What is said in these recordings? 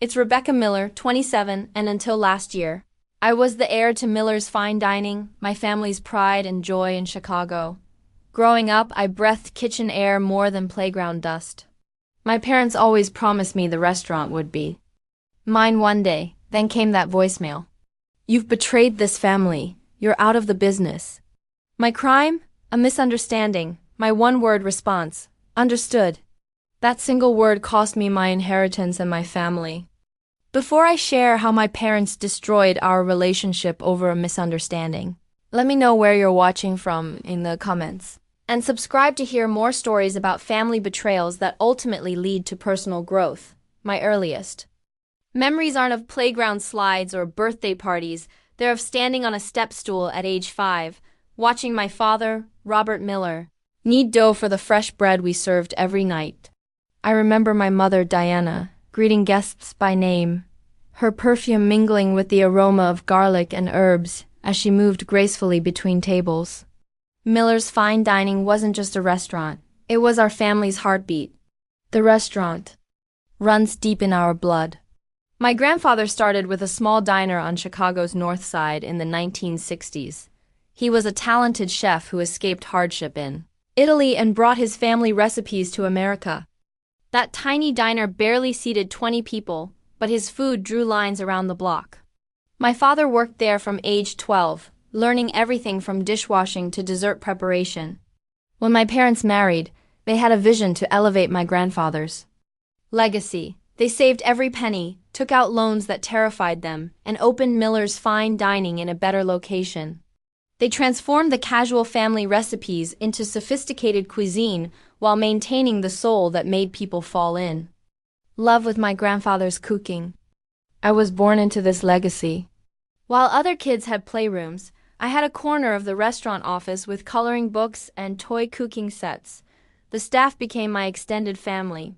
It's Rebecca Miller, 27, and until last year, I was the heir to Miller's Fine Dining, my family's pride and joy in Chicago. Growing up, I breathed kitchen air more than playground dust. My parents always promised me the restaurant would be mine one day. Then came that voicemail. You've betrayed this family. You're out of the business. My crime? A misunderstanding. My one-word response. Understood. That single word cost me my inheritance and my family. Before I share how my parents destroyed our relationship over a misunderstanding, let me know where you're watching from in the comments. And subscribe to hear more stories about family betrayals that ultimately lead to personal growth. My earliest memories aren't of playground slides or birthday parties. They're of standing on a step stool at age 5, watching my father, Robert Miller, knead dough for the fresh bread we served every night. I remember my mother, Diana, greeting guests by name, her perfume mingling with the aroma of garlic and herbs as she moved gracefully between tables. Miller's Fine Dining wasn't just a restaurant, it was our family's heartbeat. The restaurant runs deep in our blood. My grandfather started with a small diner on Chicago's North Side in the 1960s. He was a talented chef who escaped hardship in Italy and brought his family recipes to America. That tiny diner barely seated 20 people, but his food drew lines around the block. My father worked there from age 12, learning everything from dishwashing to dessert preparation. When my parents married, they had a vision to elevate my grandfather's legacy. They saved every penny, took out loans that terrified them, and opened Miller's Fine Dining in a better location. They transformed the casual family recipes into sophisticated cuisine while maintaining the soul that made people fall in love with my grandfather's cooking. I was born into this legacy. While other kids had playrooms, I had a corner of the restaurant office with coloring books and toy cooking sets. The staff became my extended family.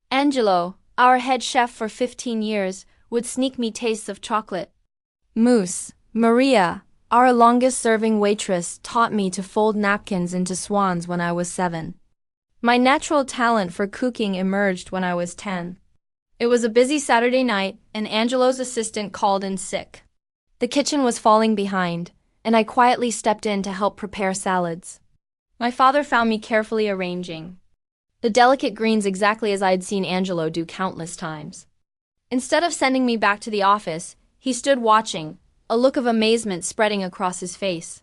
Angelo, our head chef for 15 years, would sneak me tastes of chocolate mousse. Maria, our longest-serving waitress, taught me to fold napkins into swans when I was 7. My natural talent for cooking emerged when I was 10. It was a busy Saturday night, and Angelo's assistant called in sick. The kitchen was falling behind, and I quietly stepped in to help prepare salads. My father found me carefully arranging the delicate greens exactly as I'd seen Angelo do countless times. Instead of sending me back to the office, he stood watching, a look of amazement spreading across his face.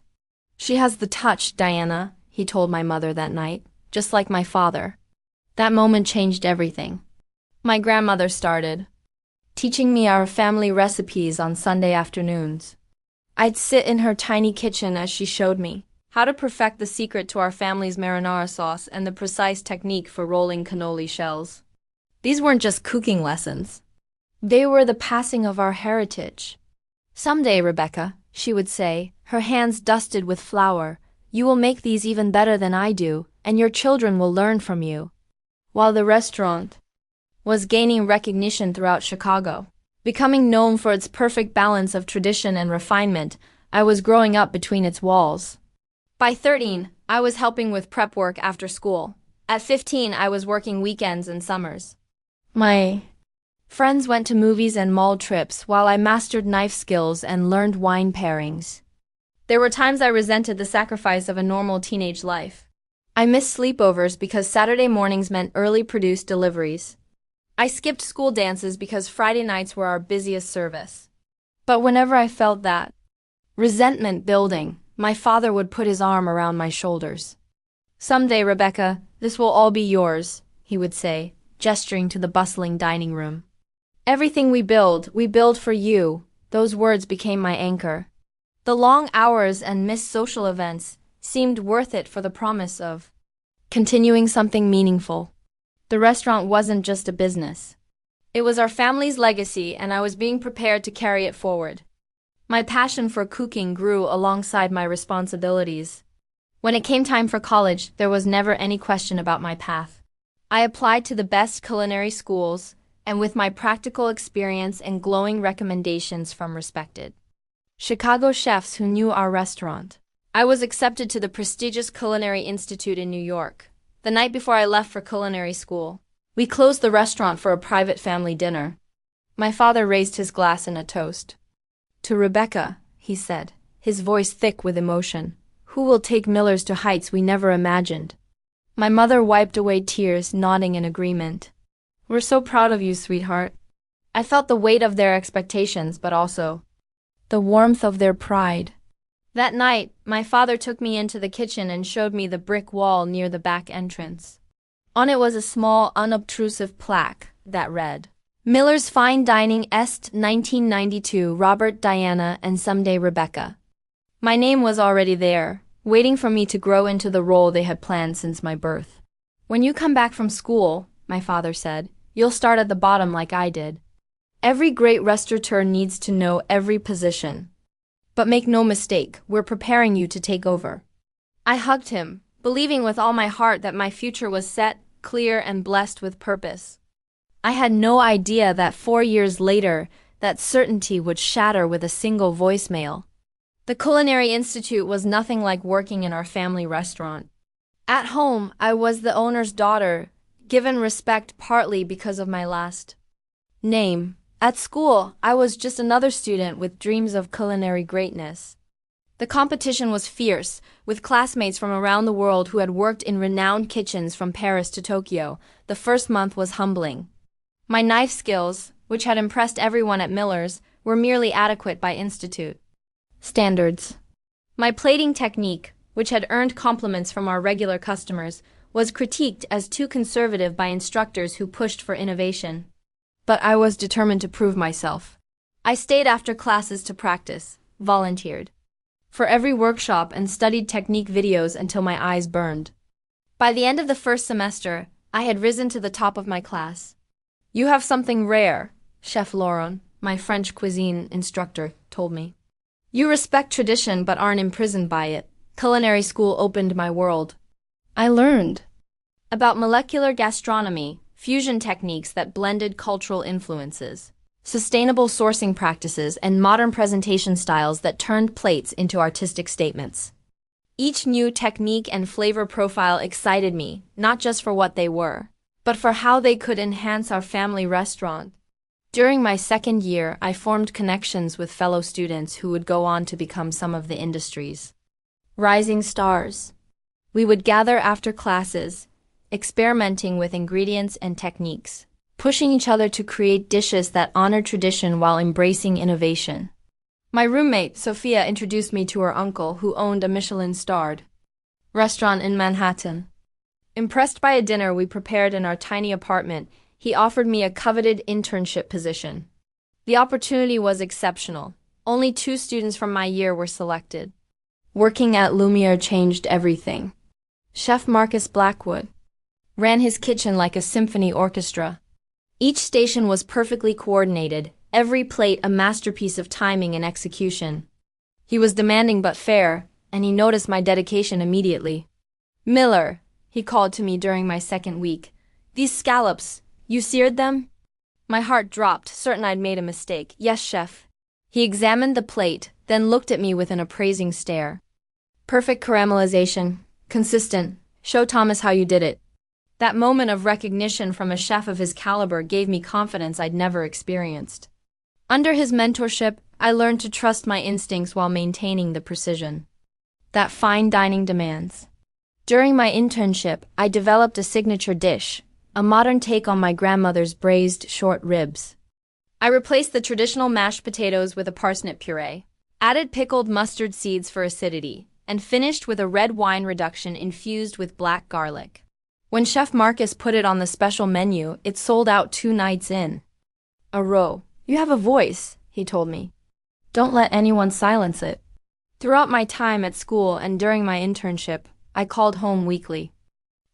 She has the touch, Diana, he told my mother that night, just like my father. That moment changed everything. My grandmother started teaching me our family recipes on Sunday afternoons. I'd sit in her tiny kitchen as she showed me how to perfect the secret to our family's marinara sauce and the precise technique for rolling cannoli shells. These weren't just cooking lessons. They were the passing of our heritage. Someday, Rebecca, she would say, her hands dusted with flour, you will make these even better than I do, and your children will learn from you. While the restaurant was gaining recognition throughout Chicago, becoming known for its perfect balance of tradition and refinement, I was growing up between its walls. By 13, I was helping with prep work after school. At 15, I was working weekends and summers. My friends went to movies and mall trips while I mastered knife skills and learned wine pairings. There were times I resented the sacrifice of a normal teenage life. I missed sleepovers because Saturday mornings meant early produced deliveries. I skipped school dances because Friday nights were our busiest service. But whenever I felt that resentment building, my father would put his arm around my shoulders. Someday, Rebecca, this will all be yours, he would say, gesturing to the bustling dining room. Everything we build for you. Those words became my anchor. The long hours and missed social events seemed worth it for the promise of continuing something meaningful. The restaurant wasn't just a business. It was our family's legacy, and I was being prepared to carry it forward. My passion for cooking grew alongside my responsibilities. When it came time for college, there was never any question about my path. I applied to the best culinary schools, and with my practical experience and glowing recommendations from respected Chicago chefs who knew our restaurant, I was accepted to the prestigious Culinary Institute in New York. The night before I left for culinary school, we closed the restaurant for a private family dinner. My father raised his glass in a toast. To Rebecca, he said, his voice thick with emotion, who will take Miller's to heights we never imagined. My mother wiped away tears, nodding in agreement. We're so proud of you, sweetheart. I felt the weight of their expectations, but also the warmth of their pride. That night, my father took me into the kitchen and showed me the brick wall near the back entrance. On it was a small, unobtrusive plaque that read, Miller's Fine Dining Est 1992, Robert, Diana, and someday Rebecca. My name was already there, waiting for me to grow into the role they had planned since my birth. When you come back from school, my father said, you'll start at the bottom like I did. Every great restaurateur needs to know every position. But make no mistake, we're preparing you to take over. I hugged him, believing with all my heart that my future was set, clear, and blessed with purpose. I had no idea that 4 years later, that certainty would shatter with a single voicemail. The Culinary Institute was nothing like working in our family restaurant. At home, I was the owner's daughter, given respect partly because of my last name. At school, I was just another student with dreams of culinary greatness. The competition was fierce, with classmates from around the world who had worked in renowned kitchens from Paris to Tokyo. The first month was humbling. My knife skills, which had impressed everyone at Miller's, were merely adequate by institute standards. My plating technique, which had earned compliments from our regular customers, was critiqued as too conservative by instructors who pushed for innovation. But I was determined to prove myself. I stayed after classes to practice, volunteered for every workshop, and studied technique videos until my eyes burned. By the end of the first semester, I had risen to the top of my class. You have something rare, Chef Laurent, my French cuisine instructor, told me. You respect tradition but aren't imprisoned by it. Culinary school opened my world. I learned about molecular gastronomy, fusion techniques that blended cultural influences, sustainable sourcing practices, and modern presentation styles that turned plates into artistic statements. Each new technique and flavor profile excited me, not just for what they were, but for how they could enhance our family restaurant. During my second year, I formed connections with fellow students who would go on to become some of the industry's rising stars. We would gather after classes, experimenting with ingredients and techniques, pushing each other to create dishes that honor tradition while embracing innovation. My roommate, Sophia, introduced me to her uncle, who owned a Michelin-starred restaurant in Manhattan. Impressed by a dinner we prepared in our tiny apartment, he offered me a coveted internship position. The opportunity was exceptional. Only 2 students from my year were selected. Working at Lumiere changed everything. Chef Marcus Blackwood ran his kitchen like a symphony orchestra. Each station was perfectly coordinated, every plate a masterpiece of timing and execution. He was demanding but fair, and he noticed my dedication immediately. Miller, he called to me during my second week. These scallops, you seared them? My heart dropped, certain I'd made a mistake. Yes, chef. He examined the plate, then looked at me with an appraising stare. Perfect caramelization, consistent. Show Thomas how you did it. That moment of recognition from a chef of his caliber gave me confidence I'd never experienced. Under his mentorship, I learned to trust my instincts while maintaining the precision that fine dining demands. During my internship, I developed a signature dish, a modern take on my grandmother's braised short ribs. I replaced the traditional mashed potatoes with a parsnip puree, added pickled mustard seeds for acidity, and finished with a red wine reduction infused with black garlic. When Chef Marcus put it on the special menu, it sold out 2 nights in a row. You have a voice, he told me. Don't let anyone silence it. Throughout my time at school and during my internship, I called home weekly.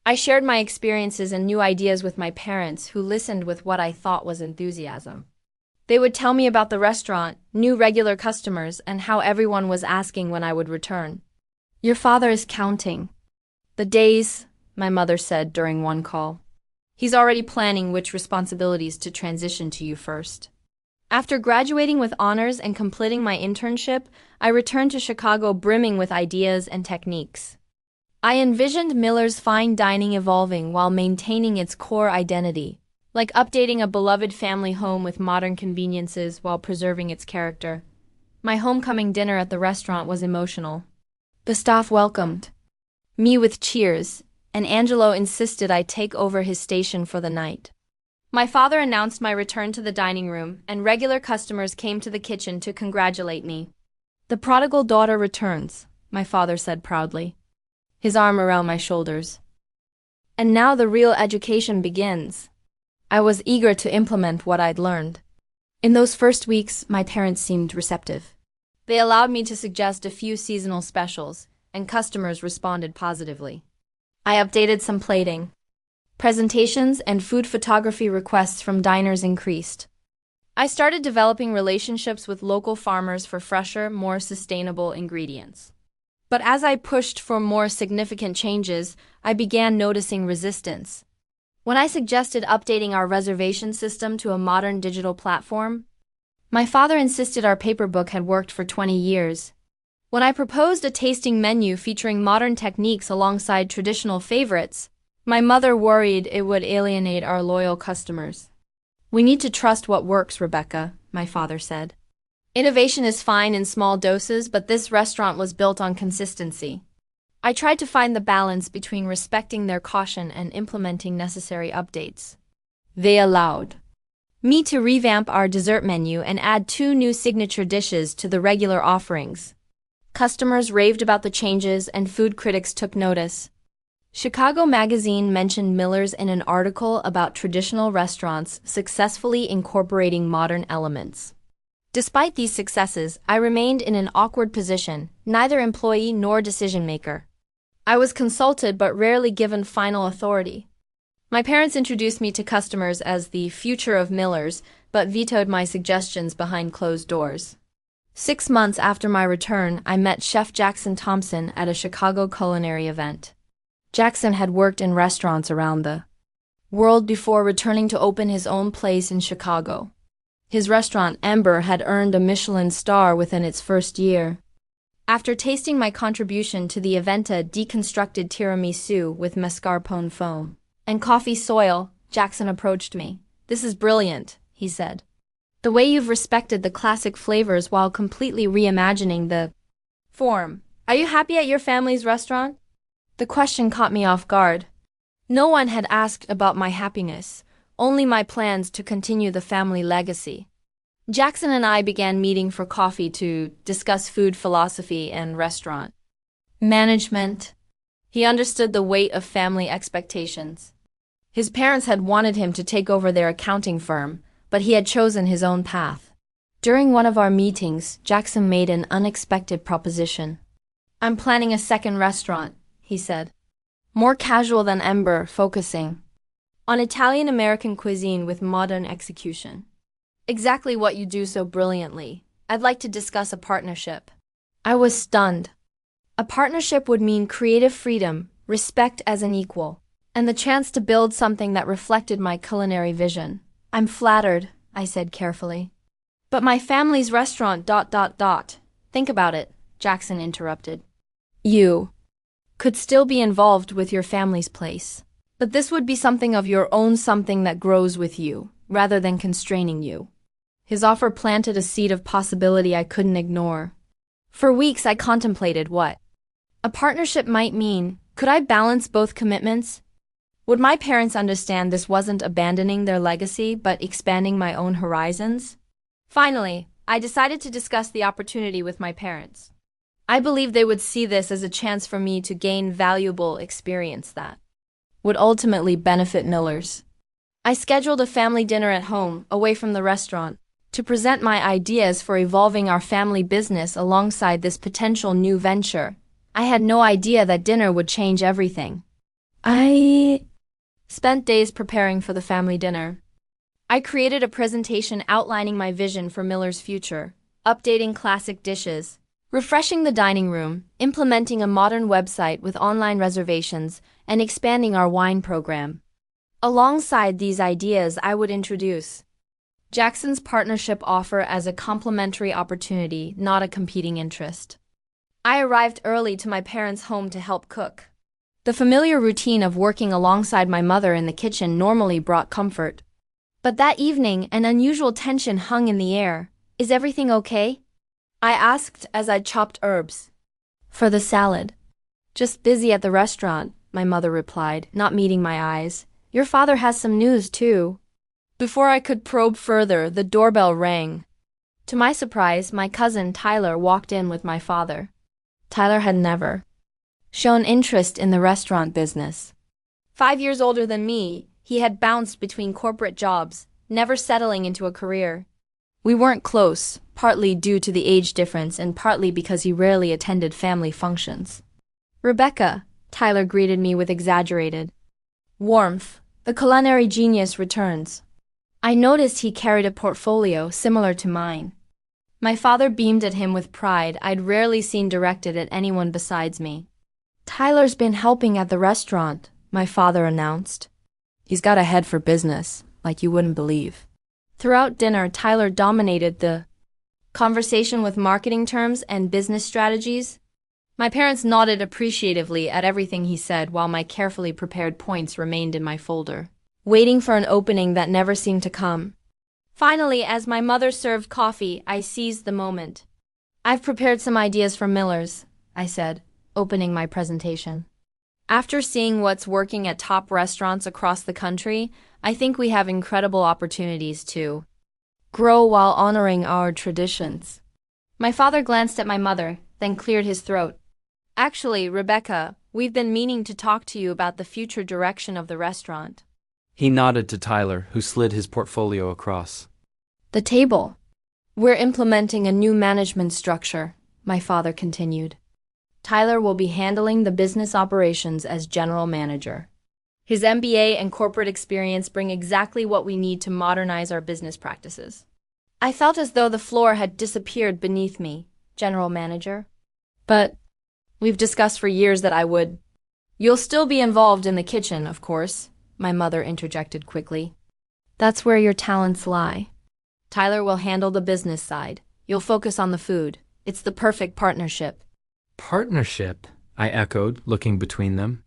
I shared my experiences and new ideas with my parents, who listened with what I thought was enthusiasm. They would tell me about the restaurant, new regular customers, and how everyone was asking when I would return. Your father is counting the days, my mother said during one call. He's already planning which responsibilities to transition to you first. After graduating with honors and completing my internship, I returned to Chicago brimming with ideas and techniques. I envisioned Miller's fine dining evolving while maintaining its core identity, like updating a beloved family home with modern conveniences while preserving its character. My homecoming dinner at the restaurant was emotional. The staff welcomed me with cheers, and Angelo insisted I take over his station for the night. My father announced my return to the dining room, and regular customers came to the kitchen to congratulate me. The prodigal daughter returns, my father said proudly, his arm around my shoulders. And now the real education begins. I was eager to implement what I'd learned. In those first weeks, my parents seemed receptive. They allowed me to suggest a few seasonal specials, and customers responded positively. I updated some plating. Presentations and food photography requests from diners increased. I started developing relationships with local farmers for fresher, more sustainable ingredients. But as I pushed for more significant changes, I began noticing resistance. When I suggested updating our reservation system to a modern digital platform, my father insisted our paper book had worked for 20 years. When I proposed a tasting menu featuring modern techniques alongside traditional favorites, my mother worried it would alienate our loyal customers. We need to trust what works, Rebecca, my father said. Innovation is fine in small doses, but this restaurant was built on consistency. I tried to find the balance between respecting their caution and implementing necessary updates. They allowed me to revamp our dessert menu and add 2 new signature dishes to the regular offerings. Customers raved about the changes and food critics took notice. Chicago Magazine mentioned Miller's in an article about traditional restaurants successfully incorporating modern elements. Despite these successes, I remained in an awkward position, neither employee nor decision-maker. I was consulted but rarely given final authority. My parents introduced me to customers as the future of Miller's, but vetoed my suggestions behind closed doors. 6 months after my return, I met Chef Jackson Thompson at a Chicago culinary event. Jackson had worked in restaurants around the world before returning to open his own place in Chicago. His restaurant, Ember, had earned a Michelin star within its first year. After tasting my contribution to the event, a deconstructed tiramisu with mascarpone foam and coffee soil, Jackson approached me. "This is brilliant," he said. "The way you've respected the classic flavors while completely reimagining the form. Are you happy at your family's restaurant?" The question caught me off guard. No one had asked about my happiness, only my plans to continue the family legacy. Jackson and I began meeting for coffee to discuss food philosophy and restaurant management. He understood the weight of family expectations. His parents had wanted him to take over their accounting firm, but he had chosen his own path. During one of our meetings, Jackson made an unexpected proposition. "I'm planning a second restaurant," he said. "More casual than Ember, focusing on Italian-American cuisine with modern execution." "Exactly what you do so brilliantly. I'd like to discuss a partnership." I was stunned. A partnership would mean creative freedom, respect as an equal, and the chance to build something that reflected my culinary vision. "I'm flattered," I said carefully. "But my family's restaurant ... Think about it," Jackson interrupted. "You could still be involved with your family's place. But this would be something of your own, something that grows with you, rather than constraining you." His offer planted a seed of possibility I couldn't ignore. For weeks I contemplated what a partnership might mean. Could I balance both commitments? Would my parents understand this wasn't abandoning their legacy, but expanding my own horizons? Finally, I decided to discuss the opportunity with my parents. I believed they would see this as a chance for me to gain valuable experience that would ultimately benefit Miller's. I scheduled a family dinner at home, away from the restaurant, to present my ideas for evolving our family business alongside this potential new venture. I had no idea that dinner would change everything. I spent days preparing for the family dinner. I created a presentation outlining my vision for Miller's future, updating classic dishes, refreshing the dining room, implementing a modern website with online reservations, and expanding our wine program. Alongside these ideas, I would introduce Jackson's partnership offer as a complementary opportunity, not a competing interest. I arrived early to my parents' home to help cook. The familiar routine of working alongside my mother in the kitchen normally brought comfort. But that evening, an unusual tension hung in the air. Is everything okay? I asked as I chopped herbs for the salad. Just busy at the restaurant, my mother replied, not meeting my eyes. Your father has some news, too. Before I could probe further, the doorbell rang. To my surprise, my cousin Tyler walked in with my father. Tyler had never shown interest in the restaurant business. 5 years older than me, he had bounced between corporate jobs, never settling into a career. We weren't close, partly due to the age difference and partly because he rarely attended family functions. Rebecca, Tyler greeted me with exaggerated warmth. The culinary genius returns. I noticed he carried a portfolio similar to mine. My father beamed at him with pride I'd rarely seen directed at anyone besides me. Tyler's been helping at the restaurant, my father announced. He's got a head for business, like you wouldn't believe. Throughout dinner, Tyler dominated the conversation with marketing terms and business strategies. My parents nodded appreciatively at everything he said while my carefully prepared points remained in my folder, waiting for an opening that never seemed to come. Finally, as my mother served coffee, I seized the moment. I've prepared some ideas for Miller's, I said, opening my presentation. After seeing what's working at top restaurants across the country, I think we have incredible opportunities to grow while honoring our traditions. My father glanced at my mother, then cleared his throat. Actually, Rebecca, we've been meaning to talk to you about the future direction of the restaurant. He nodded to Tyler, who slid his portfolio across the table. We're implementing a new management structure, my father continued. Tyler will be handling the business operations as general manager. His MBA and corporate experience bring exactly what we need to modernize our business practices. I felt as though the floor had disappeared beneath me, general manager. But we've discussed for years that I would. You'll still be involved in the kitchen, of course, my mother interjected quickly. That's where your talents lie. Tyler will handle the business side. You'll focus on the food. It's the perfect partnership. Partnership? I echoed, looking between them.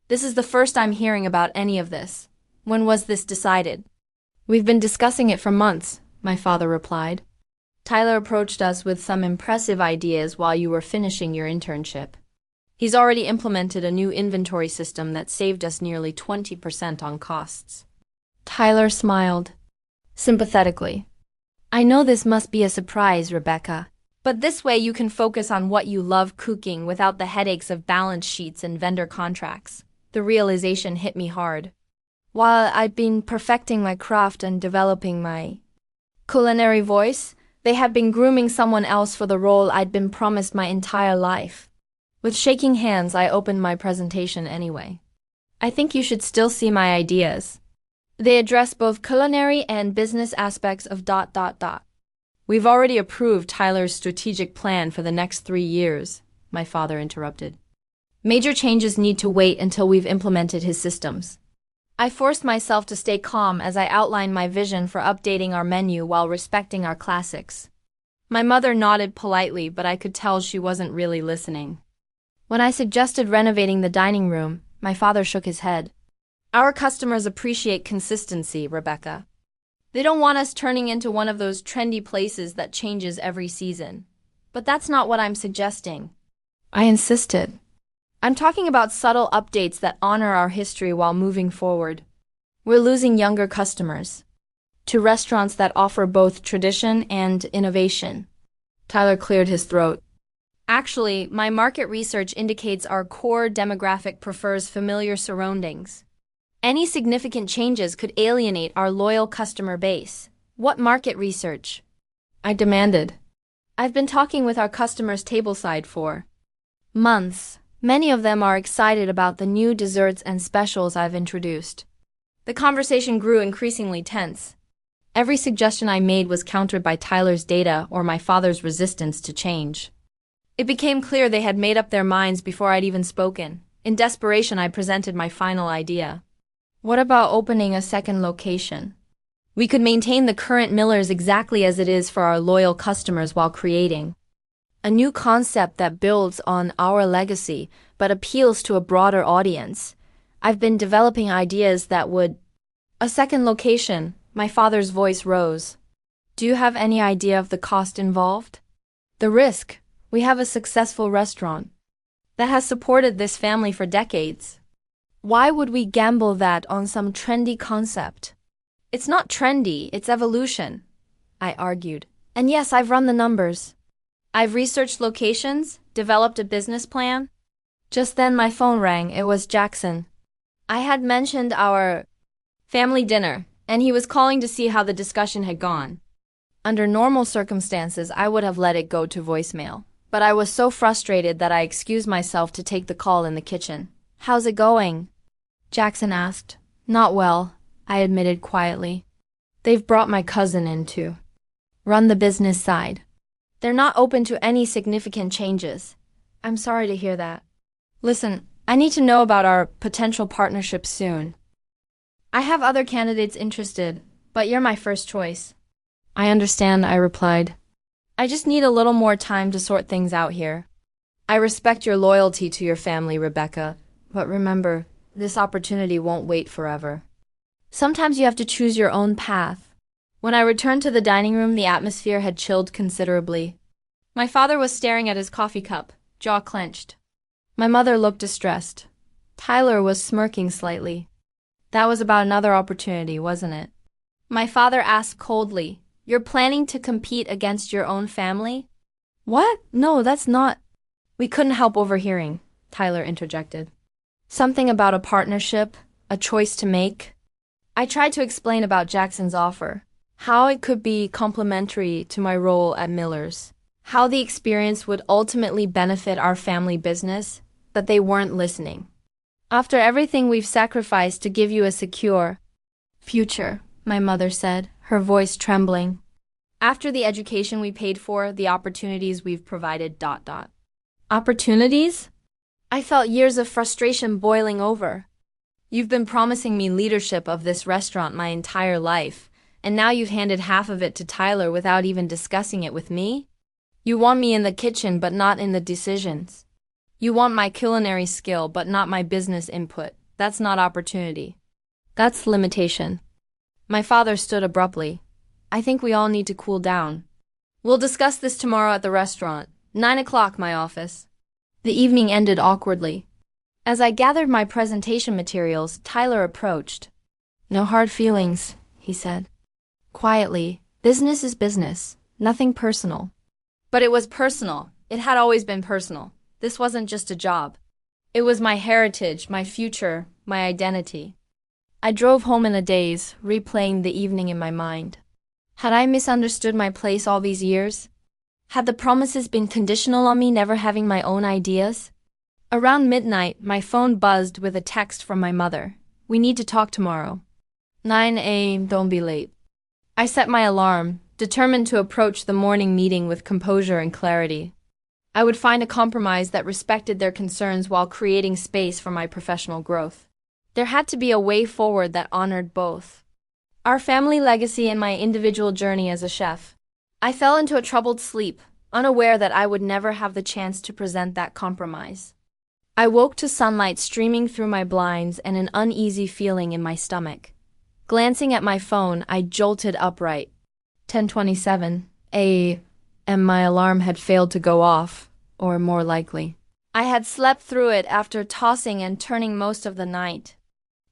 This is the first I'm hearing about any of this. When was this decided? We've been discussing it for months, my father replied. Tyler approached us with some impressive ideas while you were finishing your internship. He's already implemented a new inventory system that saved us nearly 20% on costs. Tyler smiled sympathetically. I know this must be a surprise, Rebecca, but this way you can focus on what you love cooking without the headaches of balance sheets and vendor contracts. The realization hit me hard. While I'd been perfecting my craft and developing my culinary voice, they had been grooming someone else for the role I'd been promised my entire life. With shaking hands, I opened my presentation anyway. I think you should still see my ideas. They address both culinary and business aspects of ... We've already approved Tyler's strategic plan for the next 3 years, my father interrupted. Major changes need to wait until we've implemented his systems. I forced myself to stay calm as I outlined my vision for updating our menu while respecting our classics. My mother nodded politely, but I could tell she wasn't really listening. When I suggested renovating the dining room, my father shook his head. Our customers appreciate consistency, Rebecca. They don't want us turning into one of those trendy places that changes every season. But that's not what I'm suggesting. I insisted. I'm talking about subtle updates that honor our history while moving forward. We're losing younger customers to restaurants that offer both tradition and innovation. Tyler cleared his throat. Actually, my market research indicates our core demographic prefers familiar surroundings. Any significant changes could alienate our loyal customer base. What market research? I demanded. I've been talking with our customers tableside for months. Many of them are excited about the new desserts and specials I've introduced. The conversation grew increasingly tense. Every suggestion I made was countered by Tyler's data or my father's resistance to change. It became clear they had made up their minds before I'd even spoken. In desperation, I presented my final idea. What about opening a second location? We could maintain the current Miller's exactly as it is for our loyal customers while creating a new concept that builds on our legacy but appeals to a broader audience. I've been developing ideas that would... A second location, My father's voice rose. Do you have any idea of the cost involved? The risk. We have a successful restaurant that has supported this family for decades. Why would we gamble that on some trendy concept? It's not trendy, it's evolution, I argued. And yes, I've run the numbers. I've researched locations, developed a business plan. Just then my phone rang. It was Jackson. I had mentioned our family dinner, and he was calling to see how the discussion had gone. Under normal circumstances, I would have let it go to voicemail, but I was so frustrated that I excused myself to take the call in the kitchen. How's it going? Jackson asked. Not well, I admitted quietly. They've brought my cousin in to run the business side. They're not open to any significant changes. I'm sorry to hear that. Listen, I need to know about our potential partnership soon. I have other candidates interested, but you're my first choice. I understand, I replied. I just need a little more time to sort things out here. I respect your loyalty to your family, Rebecca, but remember, this opportunity won't wait forever. Sometimes you have to choose your own path. When I returned to the dining room, the atmosphere had chilled considerably. My father was staring at his coffee cup, jaw clenched. My mother looked distressed. Tyler was smirking slightly. That was about another opportunity, wasn't it? My father asked coldly, You're planning to compete against your own family? What? No, that's not. We couldn't help overhearing, Tyler interjected. Something about a partnership, a choice to make. I tried to explain about Jackson's offer, how it could be complementary to my role at Miller's, how the experience would ultimately benefit our family business, but they weren't listening. After everything we've sacrificed to give you a secure future, my mother said, her voice trembling. After the education we paid for, the opportunities we've provided. Opportunities? I felt years of frustration boiling over. You've been promising me leadership of this restaurant my entire life, and now you've handed half of it to Tyler without even discussing it with me? You want me in the kitchen but not in the decisions. You want my culinary skill but not my business input. That's not opportunity. That's limitation. My father stood abruptly. I think we all need to cool down. We'll discuss this tomorrow at the restaurant. 9 o'clock, my office. The evening ended awkwardly. As I gathered my presentation materials, Tyler approached. No hard feelings, he said. Quietly, business is business, nothing personal. But it was personal. It had always been personal. This wasn't just a job. It was my heritage, my future, my identity. I drove home in a daze, replaying the evening in my mind. Had I misunderstood my place all these years? Had the promises been conditional on me never having my own ideas? Around midnight, my phone buzzed with a text from my mother. We need to talk tomorrow. 9 a.m., don't be late. I set my alarm, determined to approach the morning meeting with composure and clarity. I would find a compromise that respected their concerns while creating space for my professional growth. There had to be a way forward that honored both our family legacy and my individual journey as a chef. I fell into a troubled sleep, unaware that I would never have the chance to present that compromise. I woke to sunlight streaming through my blinds and an uneasy feeling in my stomach. Glancing at my phone, I jolted upright. 10:27 a.m. My alarm had failed to go off, or more likely, I had slept through it after tossing and turning most of the night.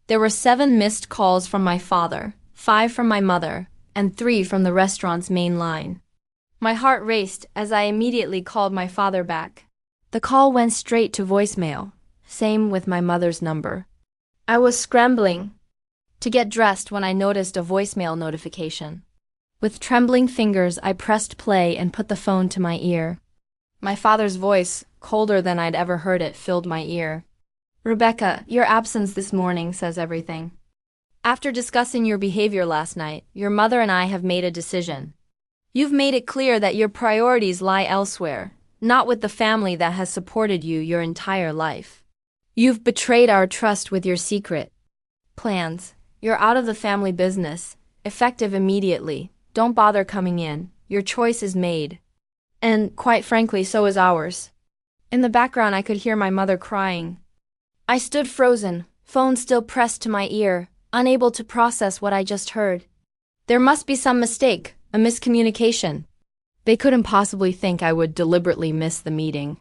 There were 7 missed calls from my father, 5 from my mother, and 3 from the restaurant's main line. My heart raced as I immediately called my father back. The call went straight to voicemail, same with my mother's number. I was scrambling to get dressed when I noticed a voicemail notification. With trembling fingers, I pressed play and put the phone to my ear. My father's voice, colder than I'd ever heard it, filled my ear. Rebecca, your absence this morning says everything. After discussing your behavior last night, your mother and I have made a decision. You've made it clear that your priorities lie elsewhere, not with the family that has supported you your entire life. You've betrayed our trust with your secret plans. You're out of the family business, effective immediately. Don't bother coming in. Your choice is made. And, quite frankly, so is ours. In the background, I could hear my mother crying. I stood frozen, phone still pressed to my ear, unable to process what I just heard. There must be some mistake, a miscommunication. They couldn't possibly think I would deliberately miss the meeting.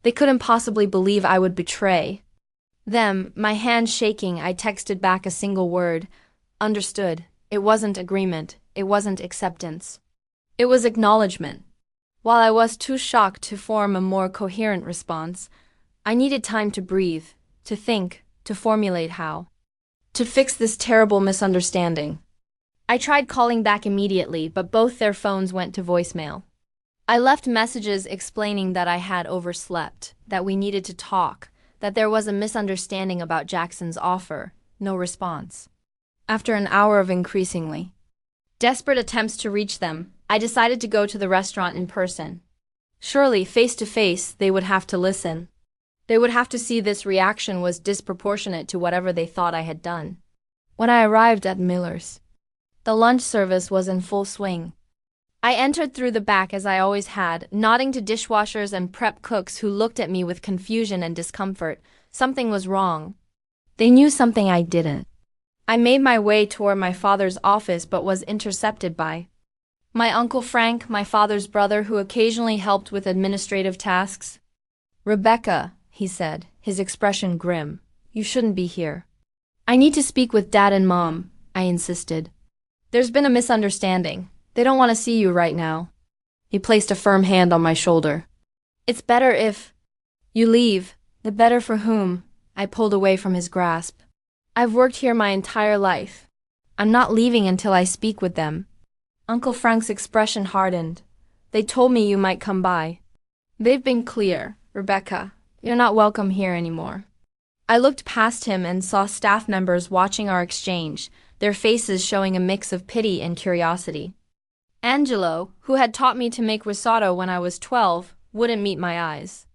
They couldn't possibly believe I would betray them. My hand shaking, I texted back a single word. Understood. It wasn't agreement. It wasn't acceptance. It was acknowledgement. While I was too shocked to form a more coherent response, I needed time to breathe, to think, to formulate how to fix this terrible misunderstanding. I tried calling back immediately, but both their phones went to voicemail. I left messages explaining that I had overslept, that we needed to talk, that there was a misunderstanding about Jackson's offer. No response. After an hour of increasingly desperate attempts to reach them, I decided to go to the restaurant in person. Surely, face to face, they would have to listen. They would have to see this reaction was disproportionate to whatever they thought I had done. When I arrived at Miller's, the lunch service was in full swing. I entered through the back as I always had, nodding to dishwashers and prep cooks who looked at me with confusion and discomfort. Something was wrong. They knew something I didn't. I made my way toward my father's office but was intercepted by my Uncle Frank, my father's brother who occasionally helped with administrative tasks. "Rebecca," he said, his expression grim, "you shouldn't be here." "I need to speak with Dad and Mom," I insisted. "There's been a misunderstanding. They don't want to see you right now." He placed a firm hand on my shoulder. "It's better if you leave." "The better for whom?" I pulled away from his grasp. "I've worked here my entire life. I'm not leaving until I speak with them." Uncle Frank's expression hardened. "They told me you might come by. They've been clear, Rebecca. You're not welcome here anymore." I looked past him and saw staff members watching our exchange, their faces showing a mix of pity and curiosity. Angelo, who had taught me to make risotto when I was 12, wouldn't meet my eyes.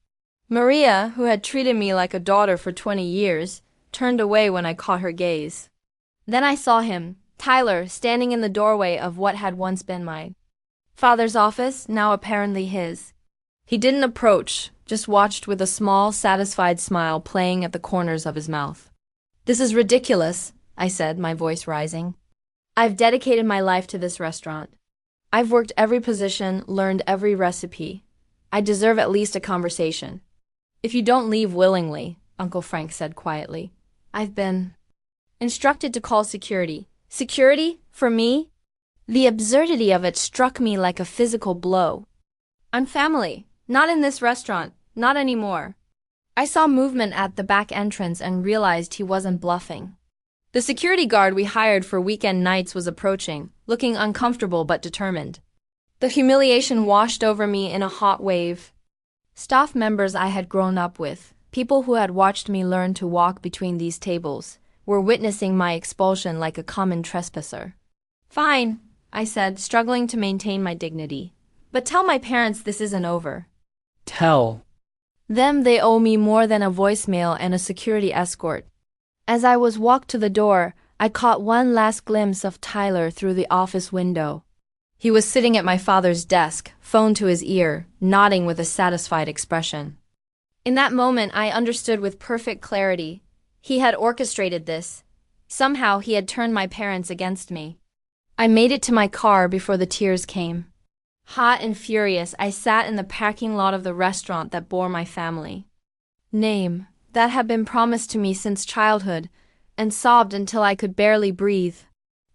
Maria, who had treated me like a daughter for 20 years, turned away when I caught her gaze. Then I saw him, Tyler, standing in the doorway of what had once been my father's office, now apparently his. He didn't approach, just watched with a small, satisfied smile playing at the corners of his mouth. "This is ridiculous," I said, my voice rising. "I've dedicated my life to this restaurant. I've worked every position, learned every recipe. I deserve at least a conversation." "If you don't leave willingly," Uncle Frank said quietly, "I've been instructed to call security." "Security? For me?" The absurdity of it struck me like a physical blow. "I'm family. Not in this restaurant. Not anymore." I saw movement at the back entrance and realized he wasn't bluffing. The security guard we hired for weekend nights was approaching, looking uncomfortable but determined. The humiliation washed over me in a hot wave. Staff members I had grown up with, people who had watched me learn to walk between these tables, were witnessing my expulsion like a common trespasser. "Fine," I said, struggling to maintain my dignity. "But tell my parents this isn't over." Tell them they owe me more than a voicemail and a security escort. As I was walked to the door, I caught one last glimpse of Tyler through the office window. He was sitting at my father's desk, phone to his ear, nodding with a satisfied expression. In that moment, I understood with perfect clarity. He had orchestrated this. Somehow he had turned my parents against me. I made it to my car before the tears came. Hot and furious, I sat in the parking lot of the restaurant that bore my family name, that had been promised to me since childhood, and sobbed until I could barely breathe.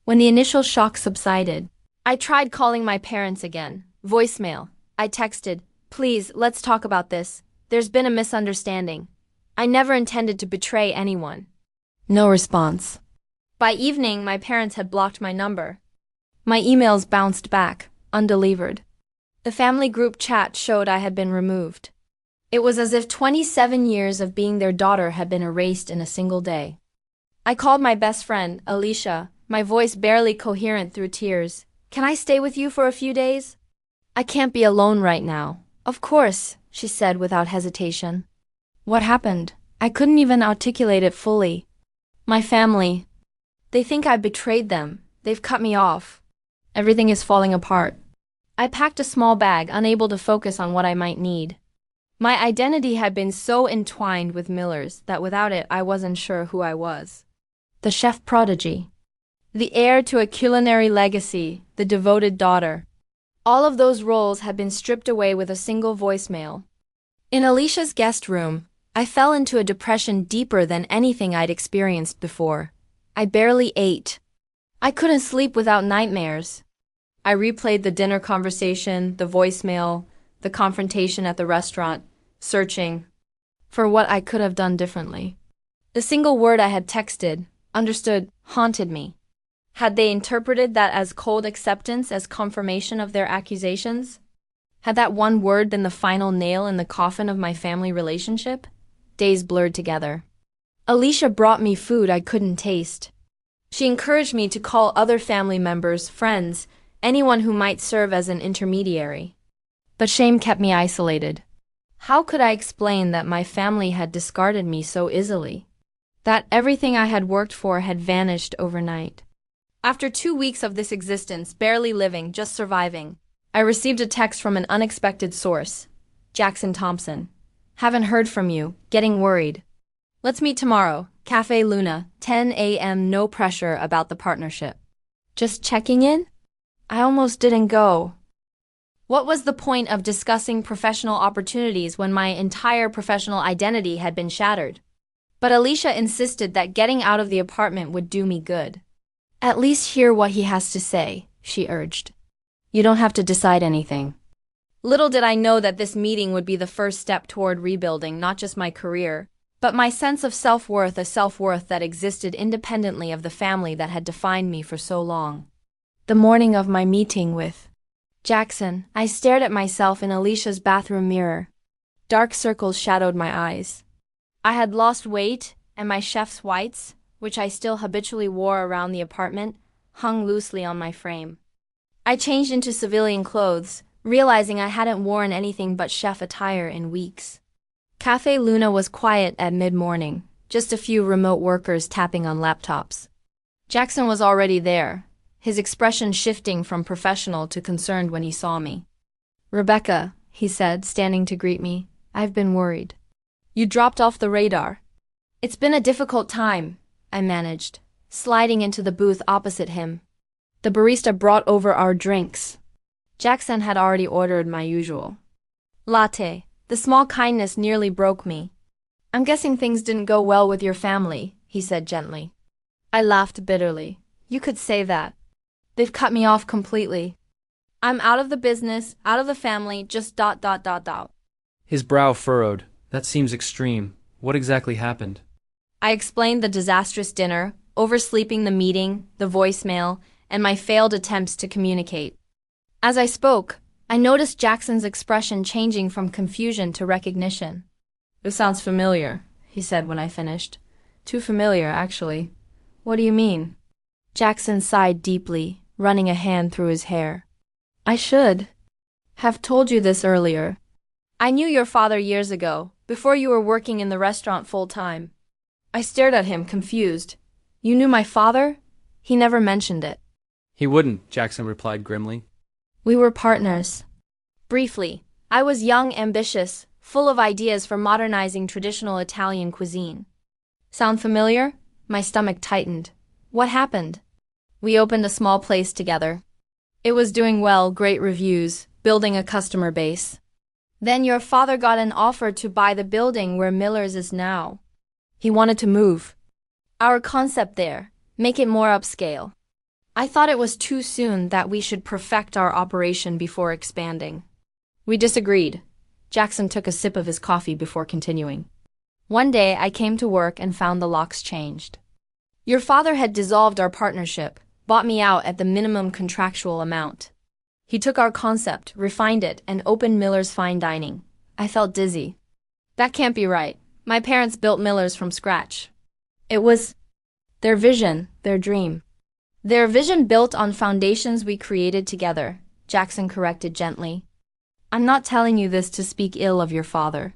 When the initial shock subsided, I tried calling my parents again. Voicemail. I texted, "Please, let's talk about this. There's been a misunderstanding. I never intended to betray anyone." No response. By evening, my parents had blocked my number. My emails bounced back, undelivered. The family group chat showed I had been removed. It was as if 27 years of being their daughter had been erased in a single day. I called my best friend, Alicia, my voice barely coherent through tears. "Can I stay with you for a few days?" "I can't be alone right now." "Of course," she said without hesitation. What happened? I couldn't even articulate it fully. My family. They think I betrayed them. They've cut me off. Everything is falling apart. I packed a small bag, unable to focus on what I might need. My identity had been so entwined with Miller's that without it I wasn't sure who I was. The chef prodigy. The heir to a culinary legacy, the devoted daughter. All of those roles had been stripped away with a single voicemail. In Alicia's guest room, I fell into a depression deeper than anything I'd experienced before. I barely ate. I couldn't sleep without nightmares. I replayed the dinner conversation, the voicemail, the confrontation at the restaurant, searching for what I could have done differently. The single word I had texted, understood, haunted me. Had they interpreted that as cold acceptance, as confirmation of their accusations? Had that one word been the final nail in the coffin of my family relationship? Days blurred together. Alicia brought me food I couldn't taste. She encouraged me to call other family members, friends, anyone who might serve as an intermediary. But shame kept me isolated. How could I explain that my family had discarded me so easily? That everything I had worked for had vanished overnight? After 2 weeks of this existence, barely living, just surviving, I received a text from an unexpected source. Jackson Thompson. Haven't heard from you, getting worried. Let's meet tomorrow, Cafe Luna, 10 a.m. No pressure about the partnership. Just checking in? I almost didn't go. What was the point of discussing professional opportunities when my entire professional identity had been shattered? But Alicia insisted that getting out of the apartment would do me good. At least hear what he has to say, she urged. You don't have to decide anything. Little did I know that this meeting would be the first step toward rebuilding not just my career, but my sense of self-worth, a self-worth that existed independently of the family that had defined me for so long. The morning of my meeting with Jackson, I stared at myself in Alicia's bathroom mirror. Dark circles shadowed my eyes. I had lost weight, and my chef's whites, which I still habitually wore around the apartment, hung loosely on my frame. I changed into civilian clothes, realizing I hadn't worn anything but chef attire in weeks. Cafe Luna was quiet at mid-morning, just a few remote workers tapping on laptops. Jackson was already there, his expression shifting from professional to concerned when he saw me. Rebecca, he said, standing to greet me, I've been worried. You dropped off the radar. It's been a difficult time, I managed, sliding into the booth opposite him. The barista brought over our drinks. Jackson had already ordered my usual latte. The small kindness nearly broke me. I'm guessing things didn't go well with your family, he said gently. I laughed bitterly. You could say that. They've cut me off completely. I'm out of the business, out of the family, just ... His brow furrowed. That seems extreme. What exactly happened? I explained the disastrous dinner, oversleeping the meeting, the voicemail, and my failed attempts to communicate. As I spoke, I noticed Jackson's expression changing from confusion to recognition. This sounds familiar, he said when I finished. Too familiar, actually. What do you mean? Jackson sighed deeply, running a hand through his hair. I should have told you this earlier. I knew your father years ago, before you were working in the restaurant full-time. I stared at him, confused. You knew my father? He never mentioned it. He wouldn't, Jackson replied grimly. We were partners. Briefly, I was young, ambitious, full of ideas for modernizing traditional Italian cuisine. Sound familiar? My stomach tightened. What happened? We opened a small place together. It was doing well, great reviews, building a customer base. Then your father got an offer to buy the building where Miller's is now. He wanted to move our concept there, make it more upscale. I thought it was too soon, that we should perfect our operation before expanding. We disagreed. Jackson took a sip of his coffee before continuing. One day I came to work and found the locks changed. Your father had dissolved our partnership, bought me out at the minimum contractual amount. He took our concept, refined it, and opened Miller's Fine Dining. I felt dizzy. That can't be right. My parents built Miller's from scratch. It was their vision, their dream. Their vision built on foundations we created together, Jackson corrected gently. I'm not telling you this to speak ill of your father.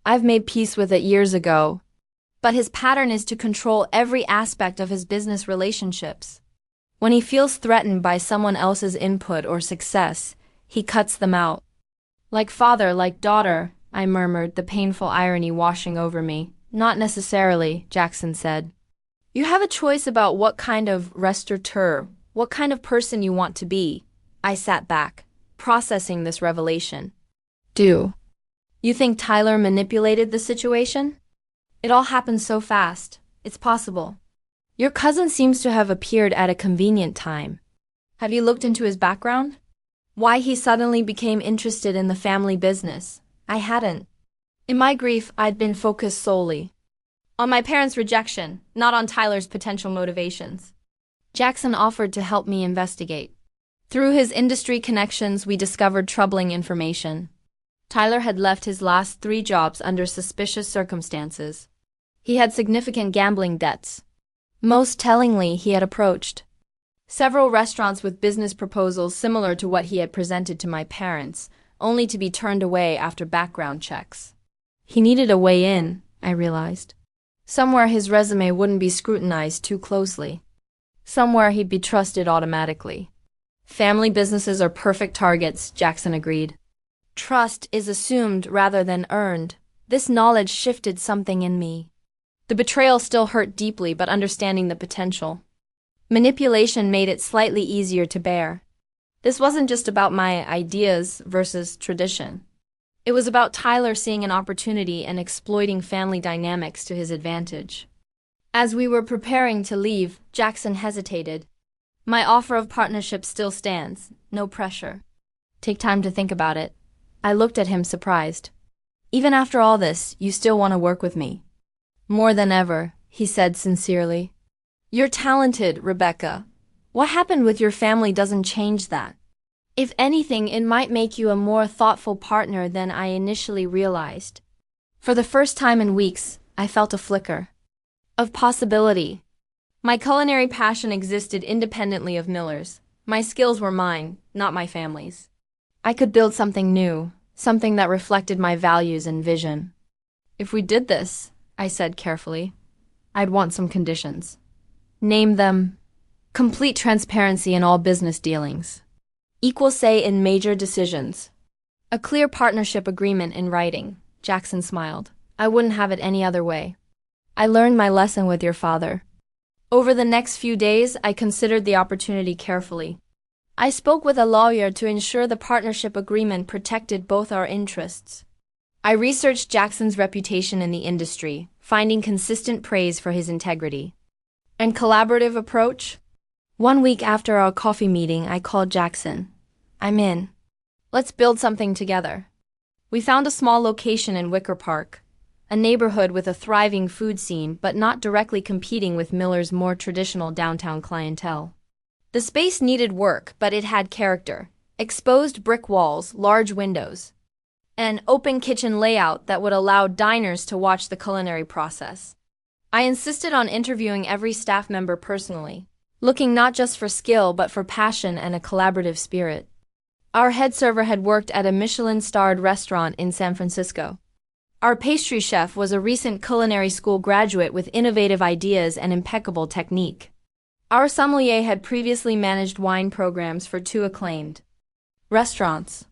I've made peace with it years ago. But his pattern is to control every aspect of his business relationships. When he feels threatened by someone else's input or success, he cuts them out. Like father, like daughter, I murmured, the painful irony washing over me. Not necessarily, Jackson said. You have a choice about what kind of restaurateur, what kind of person you want to be. I sat back, processing this revelation. Do you think Tyler manipulated the situation? It all happened so fast. It's possible. Your cousin seems to have appeared at a convenient time. Have you looked into his background? Why he suddenly became interested in the family business? I hadn't. In my grief, I'd been focused solely on my parents' rejection, not on Tyler's potential motivations. Jackson offered to help me investigate. Through his industry connections, we discovered troubling information. Tyler had left his last 3 jobs under suspicious circumstances. He had significant gambling debts. Most tellingly, he had approached several restaurants with business proposals similar to what he had presented to my parents, only to be turned away after background checks. He needed a way in, I realized. Somewhere his resume wouldn't be scrutinized too closely. Somewhere he'd be trusted automatically. Family businesses are perfect targets, Jackson agreed. Trust is assumed rather than earned. This knowledge shifted something in me. The betrayal still hurt deeply, but understanding the potential. Manipulation made it slightly easier to bear. This wasn't just about my ideas versus tradition. It was about Tyler seeing an opportunity and exploiting family dynamics to his advantage. As we were preparing to leave, Jackson hesitated. My offer of partnership still stands. No pressure. Take time to think about it. I looked at him surprised. Even after all this, you still want to work with me? More than ever, he said sincerely. You're talented, Rebecca. What happened with your family doesn't change that. If anything, it might make you a more thoughtful partner than I initially realized. For the first time in weeks, I felt a flicker of possibility. My culinary passion existed independently of Miller's. My skills were mine, not my family's. I could build something new, something that reflected my values and vision. If we did this, I said carefully, I'd want some conditions. Name them. Complete transparency in all business dealings. Equal say in major decisions. A clear partnership agreement in writing. Jackson smiled. I wouldn't have it any other way. I learned my lesson with your father. Over the next few days, I considered the opportunity carefully. I spoke with a lawyer to ensure the partnership agreement protected both our interests. I researched Jackson's reputation in the industry, finding consistent praise for his integrity and collaborative approach. 1 week after our coffee meeting, I called Jackson. I'm in. Let's build something together. We found a small location in Wicker Park, a neighborhood with a thriving food scene but not directly competing with Miller's more traditional downtown clientele. The space needed work, but it had character. Exposed brick walls, large windows, an open kitchen layout that would allow diners to watch the culinary process. I insisted on interviewing every staff member personally, looking not just for skill but for passion and a collaborative spirit. Our head server had worked at a Michelin-starred restaurant in San Francisco. Our pastry chef was a recent culinary school graduate with innovative ideas and impeccable technique. Our sommelier had previously managed wine programs for 2 acclaimed restaurants.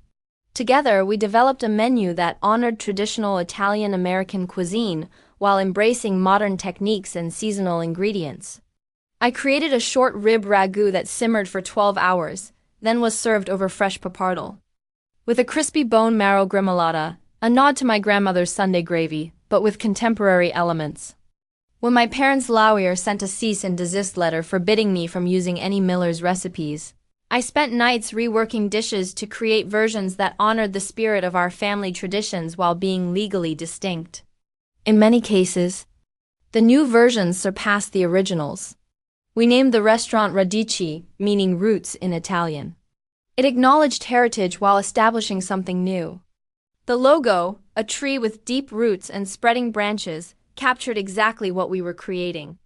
Together, we developed a menu that honored traditional Italian-American cuisine while embracing modern techniques and seasonal ingredients. I created a short rib ragu that simmered for 12 hours, then was served over fresh pappardelle. With a crispy bone marrow gremolata, a nod to my grandmother's Sunday gravy, but with contemporary elements. When my parents' lawyer sent a cease and desist letter forbidding me from using any Miller's recipes, I spent nights reworking dishes to create versions that honored the spirit of our family traditions while being legally distinct. In many cases, the new versions surpassed the originals. We named the restaurant Radici, meaning roots in Italian. It acknowledged heritage while establishing something new. The logo, a tree with deep roots and spreading branches, captured exactly what we were creating.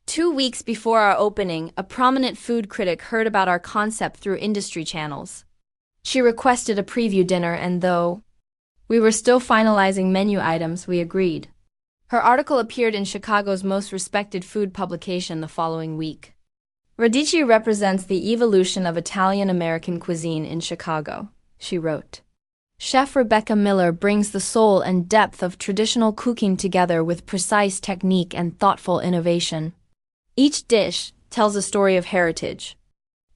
2 weeks before our opening, a prominent food critic heard about our concept through industry channels. She requested a preview dinner, and though we were still finalizing menu items, we agreed. Her article appeared in Chicago's most respected food publication the following week. Radici represents the evolution of Italian-American cuisine in Chicago, she wrote. Chef Rebecca Miller brings the soul and depth of traditional cooking together with precise technique and thoughtful innovation. Each dish tells a story of heritage,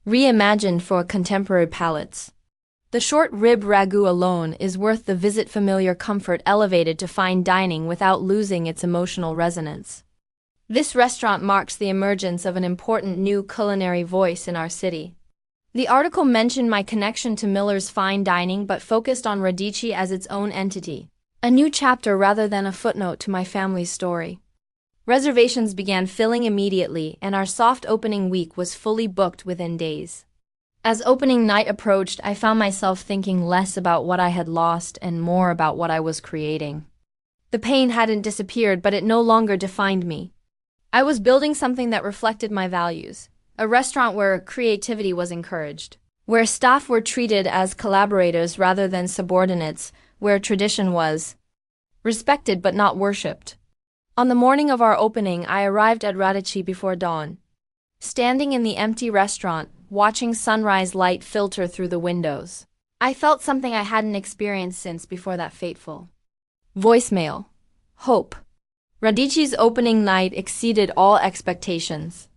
reimagined for contemporary palates. The short rib ragu alone is worth the visit, familiar comfort elevated to fine dining without losing its emotional resonance. This restaurant marks the emergence of an important new culinary voice in our city. The article mentioned my connection to Miller's fine dining but focused on Radici as its own entity, a new chapter rather than a footnote to my family's story. Reservations began filling immediately, and our soft opening week was fully booked within days. As opening night approached, I found myself thinking less about what I had lost and more about what I was creating. The pain hadn't disappeared, but it no longer defined me. I was building something that reflected my values, a restaurant where creativity was encouraged, where staff were treated as collaborators rather than subordinates, where tradition was respected but not worshipped. On the morning of our opening, I arrived at Radici before dawn. Standing in the empty restaurant, watching sunrise light filter through the windows, I felt something I hadn't experienced since before that fateful voicemail. Hope. Radici's opening night exceeded all expectations.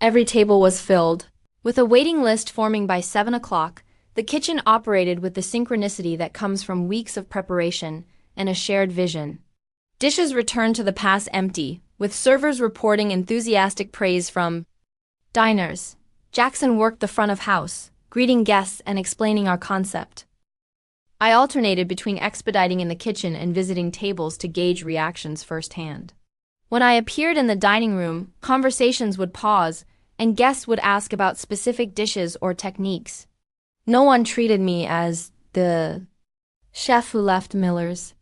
Every table was filled. With a waiting list forming by 7 o'clock, the kitchen operated with the synchronicity that comes from weeks of preparation and a shared vision. Dishes returned to the pass empty, with servers reporting enthusiastic praise from diners. Jackson worked the front of house, greeting guests and explaining our concept. I alternated between expediting in the kitchen and visiting tables to gauge reactions firsthand. When I appeared in the dining room, conversations would pause, and guests would ask about specific dishes or techniques. No one treated me as the chef who left Miller's.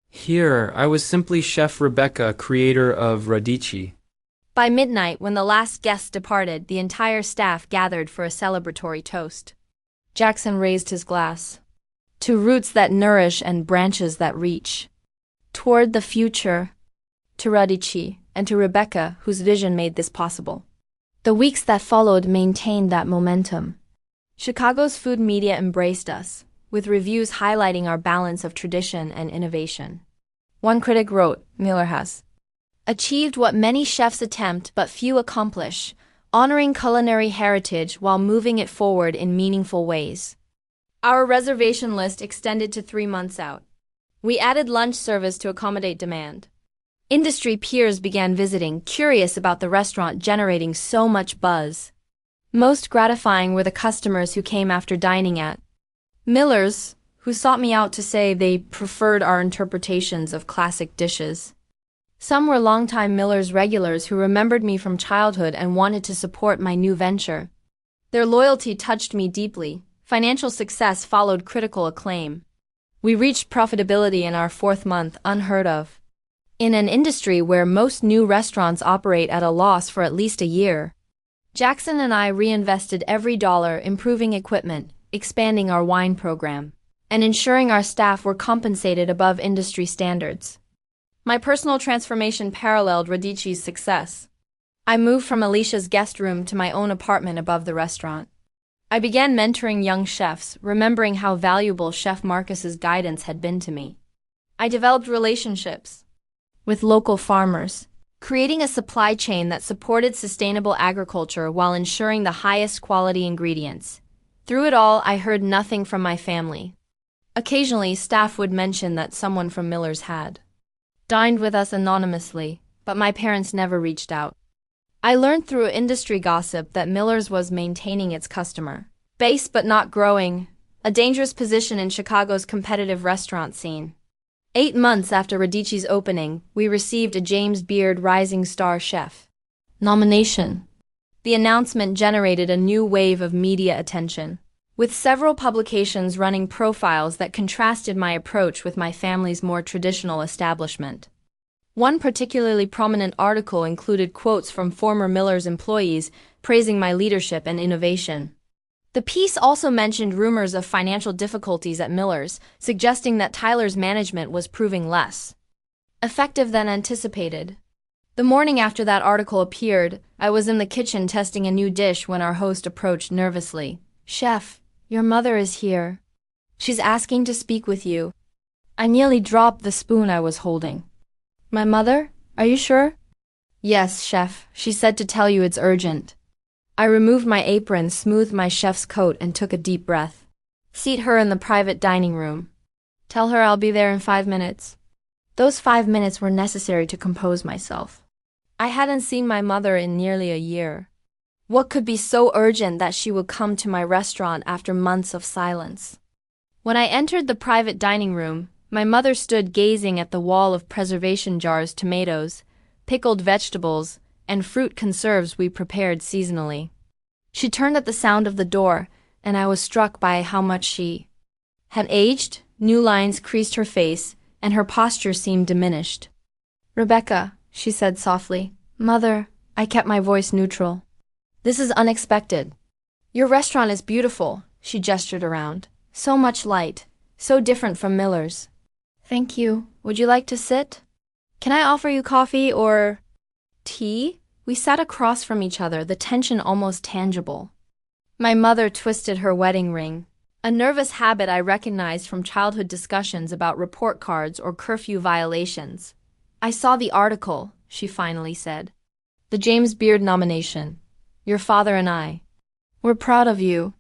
Here, I was simply Chef Rebecca, creator of Radici. By midnight, when the last guest departed, the entire staff gathered for a celebratory toast. Jackson raised his glass. To roots that nourish and branches that reach. Toward the future. To Radici, and to Rebecca, whose vision made this possible. The weeks that followed maintained that momentum. Chicago's food media embraced us, with reviews highlighting our balance of tradition and innovation. One critic wrote, Miller has achieved what many chefs attempt but few accomplish, honoring culinary heritage while moving it forward in meaningful ways. Our reservation list extended to 3 months out. We added lunch service to accommodate demand. Industry peers began visiting, curious about the restaurant generating so much buzz. Most gratifying were the customers who came after dining at Miller's, who sought me out to say they preferred our interpretations of classic dishes. Some were longtime Miller's regulars who remembered me from childhood and wanted to support my new venture. Their loyalty touched me deeply. Financial success followed critical acclaim. We reached profitability in our 4th month, unheard of. In an industry where most new restaurants operate at a loss for at least a year. Jackson and I reinvested every dollar, improving equipment, expanding our wine program, and ensuring our staff were compensated above industry standards. My personal transformation paralleled Radici's success. I moved from Alicia's guest room to my own apartment above the restaurant. I began mentoring young chefs, remembering how valuable Chef Marcus's guidance had been to me. I developed relationships with local farmers, creating a supply chain that supported sustainable agriculture while ensuring the highest quality ingredients. Through it all, I heard nothing from my family. Occasionally, staff would mention that someone from Miller's had dined with us anonymously, but my parents never reached out. I learned through industry gossip that Miller's was maintaining its customer base but not growing, a dangerous position in Chicago's competitive restaurant scene. 8 months after Radici's opening, we received a James Beard Rising Star Chef nomination. The announcement generated a new wave of media attention, with several publications running profiles that contrasted my approach with my family's more traditional establishment. One particularly prominent article included quotes from former Miller's employees praising my leadership and innovation. The piece also mentioned rumors of financial difficulties at Miller's, suggesting that Tyler's management was proving less effective than anticipated. The morning after that article appeared, I was in the kitchen testing a new dish when our host approached nervously. "Chef, your mother is here. She's asking to speak with you." I nearly dropped the spoon I was holding. "My mother? Are you sure?" Yes, chef, she said to tell you it's urgent. I removed my apron, smoothed my chef's coat, and took a deep breath. Seat her in the private dining room. Tell her I'll be there in 5 minutes. Those 5 minutes were necessary to compose myself. I hadn't seen my mother in nearly a year. What could be so urgent that she would come to my restaurant after months of silence? When I entered the private dining room, my mother stood gazing at the wall of preservation jars, tomatoes, pickled vegetables, and fruit conserves we prepared seasonally. She turned at the sound of the door, and I was struck by how much she had aged. New lines creased her face, and her posture seemed diminished. Rebecca, she said softly. Mother, I kept my voice neutral. This is unexpected. Your restaurant is beautiful, she gestured around. So much light, so different from Miller's. Thank you. Would you like to sit? Can I offer you coffee or tea? We sat across from each other, the tension almost tangible. My mother twisted her wedding ring, a nervous habit I recognized from childhood discussions about report cards or curfew violations. I saw the article, she finally said. The James Beard nomination. Your father and I. We're proud of you.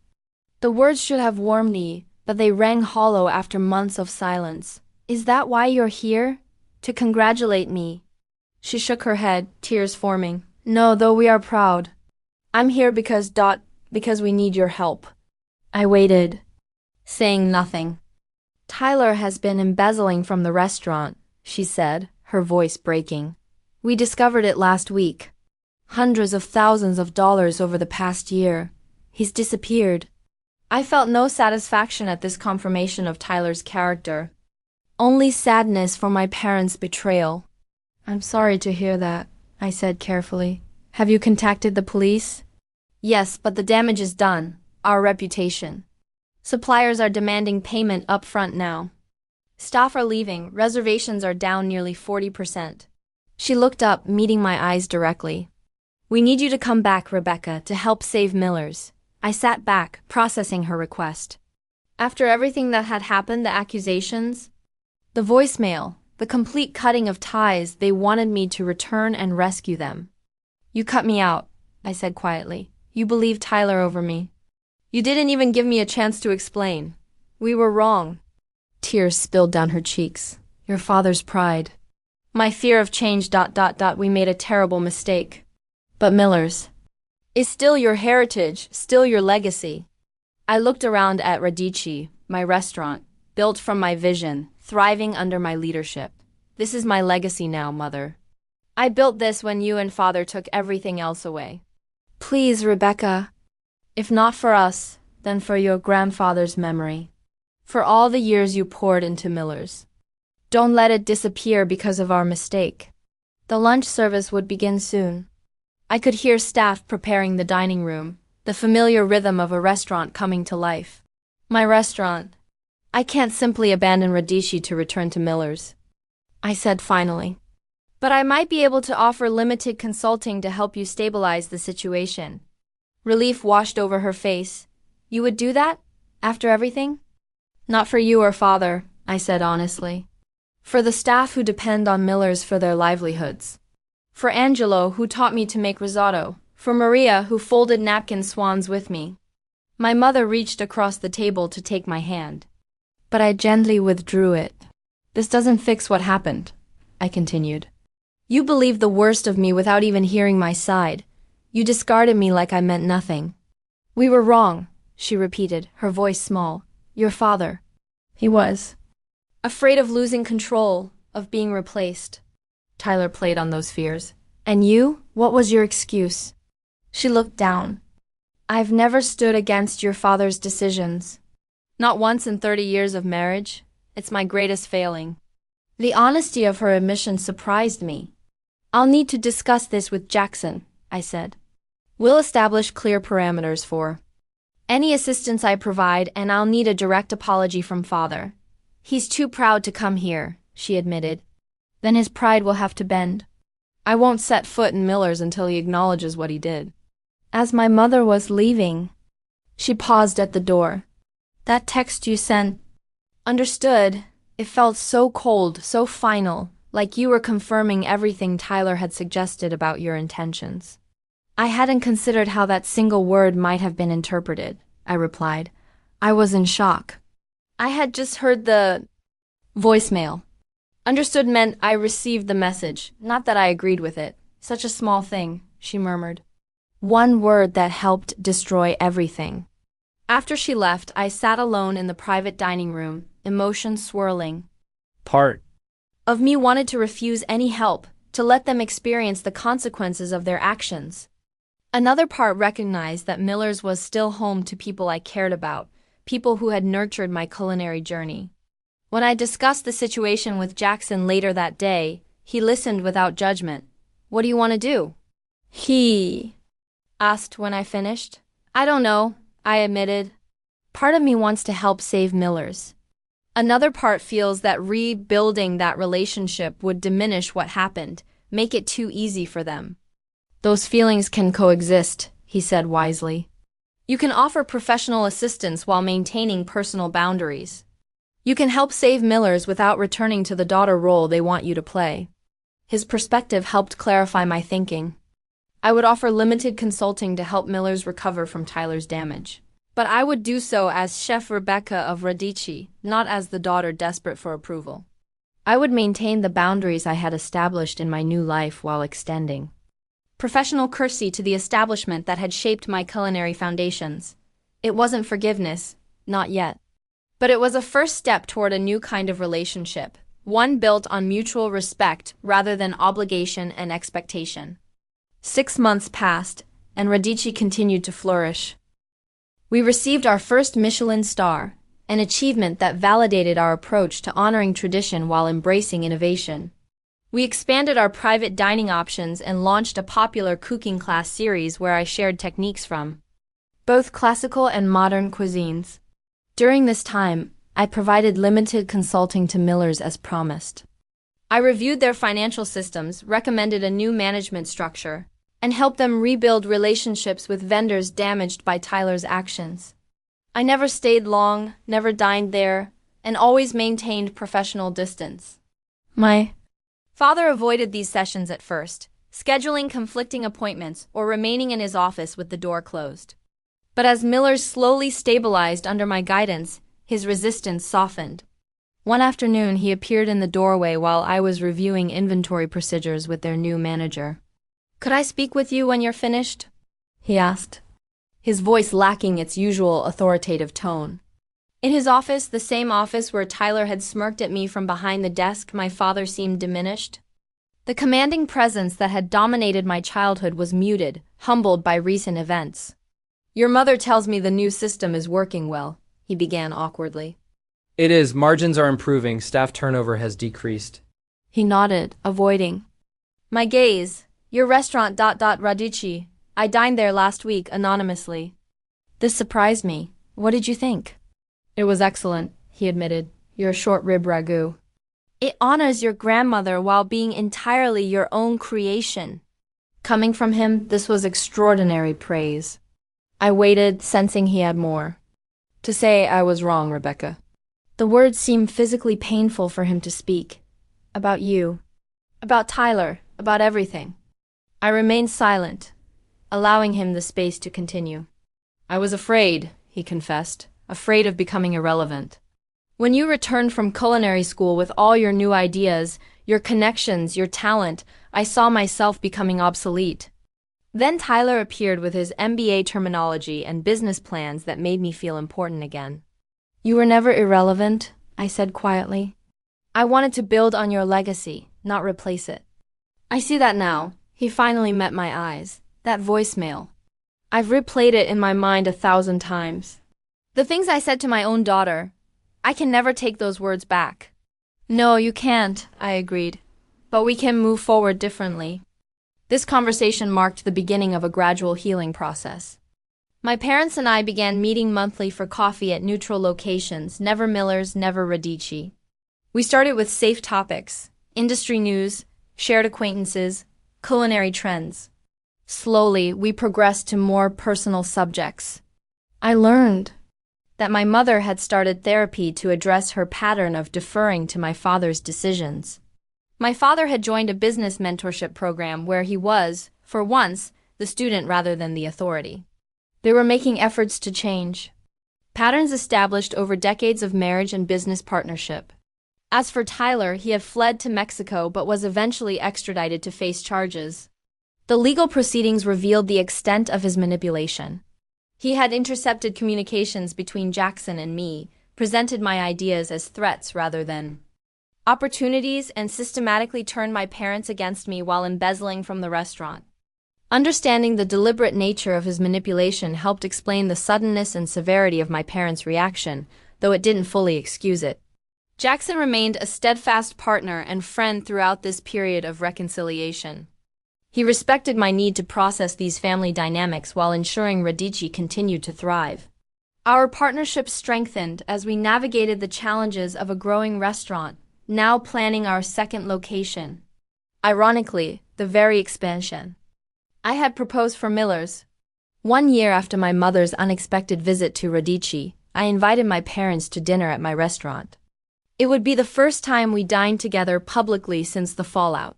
The words should have warmed me, but they rang hollow after months of silence. Is that why you're here? To congratulate me? She shook her head, tears forming. No, though we are proud. I'm here because we need your help. I waited, saying nothing. Tyler has been embezzling from the restaurant, she said, her voice breaking. We discovered it last week. Hundreds of thousands of dollars over the past year. He's disappeared. I felt no satisfaction at this confirmation of Tyler's character. Only sadness for my parents' betrayal. I'm sorry to hear that, I said carefully. Have you contacted the police? Yes, but the damage is done. Our reputation. Suppliers are demanding payment up front now. Staff are leaving. Reservations are down nearly 40%. She looked up, meeting my eyes directly. We need you to come back, Rebecca, to help save Miller's. I sat back, processing her request. After everything that had happened, the accusations, the voicemail, the complete cutting of ties, they wanted me to return and rescue them. You cut me out, I said quietly. You believed Tyler over me. You didn't even give me a chance to explain. We were wrong. Tears spilled down her cheeks. Your father's pride. My fear of change. We made a terrible mistake. But Miller's is still your heritage, still your legacy. I looked around at Radici, my restaurant, built from my vision, thriving under my leadership. This is my legacy now, Mother. I built this when you and Father took everything else away. Please, Rebecca. If not for us, then for your grandfather's memory. For all the years you poured into Miller's. Don't let it disappear because of our mistake. The lunch service would begin soon. I could hear staff preparing the dining room, the familiar rhythm of a restaurant coming to life. My restaurant. I can't simply abandon Radici to return to Miller's, I said finally. But I might be able to offer limited consulting to help you stabilize the situation. Relief washed over her face. You would do that? After everything? Not for you or Father, I said honestly. For the staff who depend on Miller's for their livelihoods. For Angelo, who taught me to make risotto. For Maria, who folded napkin swans with me. My mother reached across the table to take my hand. But I gently withdrew it. This doesn't fix what happened, I continued. You believed the worst of me without even hearing my side. You discarded me like I meant nothing. We were wrong, she repeated, her voice small. Your father. He was. Afraid of losing control, of being replaced. Tyler played on those fears. And you? What was your excuse? She looked down. I've never stood against your father's decisions. Not once in 30 years of marriage. It's my greatest failing. The honesty of her admission surprised me. I'll need to discuss this with Jackson, I said. We'll establish clear parameters for any assistance I provide, and I'll need a direct apology from Father. He's too proud to come here, she admitted. Then his pride will have to bend. I won't set foot in Miller's until he acknowledges what he did. As my mother was leaving, she paused at the door. That text you sent. Understood. It felt so cold, so final, Like you were confirming everything Tyler had suggested about your intentions. I hadn't considered how that single word might have been interpreted, I replied. I was in shock. I had just heard the voicemail. Understood meant I received the message, not that I agreed with it. Such a small thing, she murmured. One word that helped destroy everything. After she left, I sat alone in the private dining room, emotions swirling. Part Of me wanted to refuse any help, to let them experience the consequences of their actions. Another part recognized that Miller's was still home to people I cared about, people who had nurtured my culinary journey. When I discussed the situation with Jackson later that day, he listened without judgment. What do you want to do? He asked when I finished. I don't know, I admitted. Part of me wants to help save Miller's. Another part feels that rebuilding that relationship would diminish what happened, make it too easy for them. Those feelings can coexist, he said wisely. You can offer professional assistance while maintaining personal boundaries. You can help save Miller's without returning to the daughter role they want you to play. His perspective helped clarify my thinking. I would offer limited consulting to help Miller's recover from Tyler's damage. But I would do so as Chef Rebecca of Radici, not as the daughter desperate for approval. I would maintain the boundaries I had established in my new life while extending professional courtesy to the establishment that had shaped my culinary foundations. It wasn't forgiveness, not yet. But it was a first step toward a new kind of relationship, one built on mutual respect rather than obligation and expectation. 6 months passed, and Radici continued to flourish. We received our first Michelin star, an achievement that validated our approach to honoring tradition while embracing innovation. We expanded our private dining options and launched a popular cooking class series where I shared techniques from both classical and modern cuisines. During this time, I provided limited consulting to Miller's as promised. I reviewed their financial systems, recommended a new management structure, and helped them rebuild relationships with vendors damaged by Tyler's actions. I never stayed long, never dined there, and always maintained professional distance. My father avoided these sessions at first, scheduling conflicting appointments or remaining in his office with the door closed. But as Miller's slowly stabilized under my guidance, his resistance softened. One afternoon, he appeared in the doorway while I was reviewing inventory procedures with their new manager. Could I speak with you when you're finished? He asked, his voice lacking its usual authoritative tone. In his office, the same office where Tyler had smirked at me from behind the desk, my father seemed diminished. The commanding presence that had dominated my childhood was muted, humbled by recent events. Your mother tells me the new system is working well, he began awkwardly. It is. Margins are improving. Staff turnover has decreased. He nodded, avoiding my gaze. Your restaurant... Radici. I dined there last week anonymously. This surprised me. What did you think? It was excellent, he admitted. Your short rib ragu. It honors your grandmother while being entirely your own creation. Coming from him, this was extraordinary praise. I waited, sensing he had more to say. I was wrong, Rebecca. The words seemed physically painful for him to speak. About you. About Tyler. About everything. I remained silent, allowing him the space to continue. I was afraid, he confessed, afraid of becoming irrelevant. When you returned from culinary school with all your new ideas, your connections, your talent, I saw myself becoming obsolete. Then Tyler appeared with his MBA terminology and business plans that made me feel important again. You were never irrelevant, I said quietly. I wanted to build on your legacy, not replace it. I see that now. He finally met my eyes. That voicemail. I've replayed it in my mind 1,000 times. The things I said to my own daughter, I can never take those words back. No, you can't, I agreed. But we can move forward differently. This conversation marked the beginning of a gradual healing process. My parents and I began meeting monthly for coffee at neutral locations, never Miller's, never Radici. We started with safe topics, industry news, shared acquaintances, culinary trends. Slowly, we progressed to more personal subjects. I learned that my mother had started therapy to address her pattern of deferring to my father's decisions. My father had joined a business mentorship program where he was, for once, the student rather than the authority. They were making efforts to change patterns established over decades of marriage and business partnership. As for Tyler, he had fled to Mexico but was eventually extradited to face charges. The legal proceedings revealed the extent of his manipulation. He had intercepted communications between Jackson and me, presented my ideas as threats rather than opportunities, and systematically turned my parents against me while embezzling from the restaurant. Understanding the deliberate nature of his manipulation helped explain the suddenness and severity of my parents' reaction, though it didn't fully excuse it. Jackson remained a steadfast partner and friend throughout this period of reconciliation. He respected my need to process these family dynamics while ensuring Radici continued to thrive. Our partnership strengthened as we navigated the challenges of a growing restaurant, now planning our second location. Ironically, the very expansion I had proposed for Miller's. 1 year after my mother's unexpected visit to Radici, I invited my parents to dinner at my restaurant. It would be the first time we dined together publicly since the fallout.